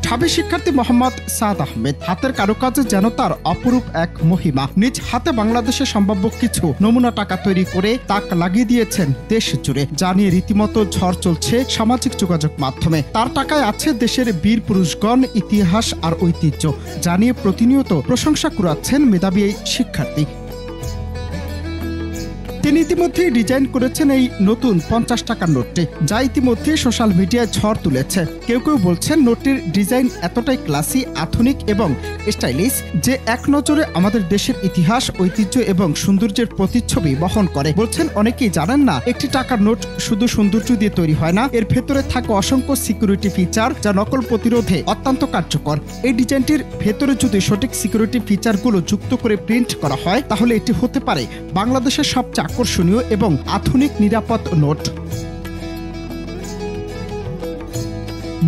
ঢাবি শিক্ষার্থী মোহাম্মদ সাদ আহমেদ হাতের কারুকাজে যেন তার অপরূপ এক মহিমা। নিজ হাতে বাংলাদেশে সম্ভাব্য কিছু নমুনা টাকা তৈরি করে তাক লাগিয়ে দিয়েছেন দেশ জুড়ে, যা নিয়ে রীতিমতো ঝড় চলছে সামাজিক যোগাযোগ মাধ্যমে। তার টাকায় আছে দেশের বীর পুরুষগণ, ইতিহাস আর ঐতিহ্য, যা নিয়ে প্রতিনিয়ত প্রশংসা কুড়াচ্ছেন মেধাবী এই শিক্ষার্থী। তিনি ইতিমধ্যেই ডিজাইন করেছেন এই নতুন 50 টাকার নোটটি, যা ইতিমধ্যে সোশ্যাল মিডিয়ায় ঝড় তুলেছে। কেউ কেউ বলছেন নোটটির ডিজাইন এতটাই ক্লাসি, আধুনিক এবং স্টাইলিশ যে এক নজরে আমাদের দেশের ইতিহাস, ঐতিহ্য এবং সৌন্দর্যের প্রতিচ্ছবি বহন করে। বলছেন অনেকেই জানেন না, একটি টাকার নোট শুধু সৌন্দর্য দিয়ে তৈরি হয় না, এর ভেতরে থাকে অসংখ্য সিকিউরিটি ফিচার যা নকল প্রতিরোধে অত্যন্ত কার্যকর। এই ডিজাইনটির ভেতরে যদি সঠিক সিকিউরিটি ফিচারগুলো যুক্ত করে প্রিন্ট করা হয়, তাহলে এটি হতে পারে বাংলাদেশের সবচেয়ে আকর্ষণীয় এবং আধুনিক নিরাপদ নোট।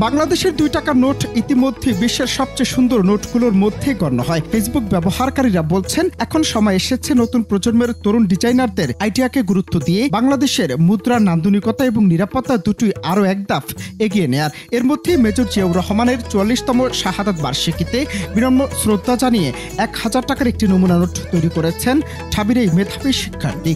বাংলাদেশের 2 টাকার নোট ইতিমধ্যে বিশ্বের সবচেয়ে সুন্দর নোটগুলোর মধ্যে গণ্য হয়। ফেসবুক ব্যবহারকারীরা বলছেন, এখন সময় এসেছে নতুন প্রজন্মের তরুণ ডিজাইনারদের আইডিয়াকে গুরুত্ব দিয়ে বাংলাদেশের মুদ্রার নান্দনিকতা এবং নিরাপত্তা দুটোই আরও এক ধাপ এগিয়ে নেয়ার। এর মধ্যে মেজর জিয়াউর রহমানের 44তম শাহাদাত বার্ষিকীতে বিনম্র শ্রদ্ধা জানিয়ে 1000 টাকার একটি নমুনা নোট তৈরি করেছেন ঢাবির এই মেধাবী শিক্ষার্থী।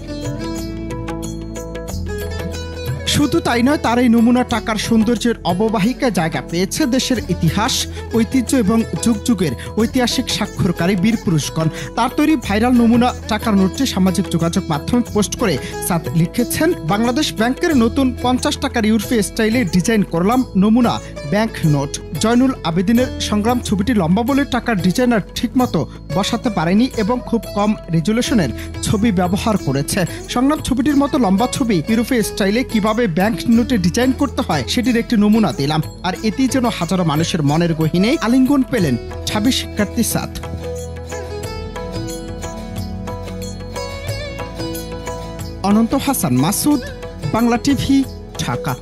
শুধু তাই নয়, তার এই নমুনা টাকার সৌন্দর্যের অববাহিকায় জায়গা পেয়েছে দেশের ইতিহাস, ঐতিহ্য এবং যুগ যুগের ঐতিহাসিক স্বাক্ষরকারী বীর পুরুষগণ। তার তৈরি ভাইরাল নমুনা টাকার নোটটি সামাজিক যোগাযোগ মাধ্যমে পোস্ট করে সাদ লিখেছেন, বাংলাদেশ ব্যাংকের নতুন 50 টাকার ইউরোপীয় স্টাইলে ডিজাইন করলাম নমুনা ব্যাংক নোট। জয়নুল আবেদিনের সংগ্রাম ছবিটি লম্বা বলে টাকার ডিজাইনার ঠিকমতো বসাতে পারেনি এবং খুব কম রেজুলেশনের ছবি ব্যবহার করেছে। সংগ্রাম ছবিটির মতো লম্বা ছবি ইউরোপীয় স্টাইলে কিভাবে ব্যাংক নোটে ডিজাইন করতে হয় সেটির একটি নমুনা দিলাম। আর এতেই যেন হাজারো মানুষের মনের গহীনে আলিঙ্গন পেলেন ঢাবি শিক্ষার্থী সাদ। অনন্ত হাসান মাসুদ, বাংলা টিভি, ঢাকা।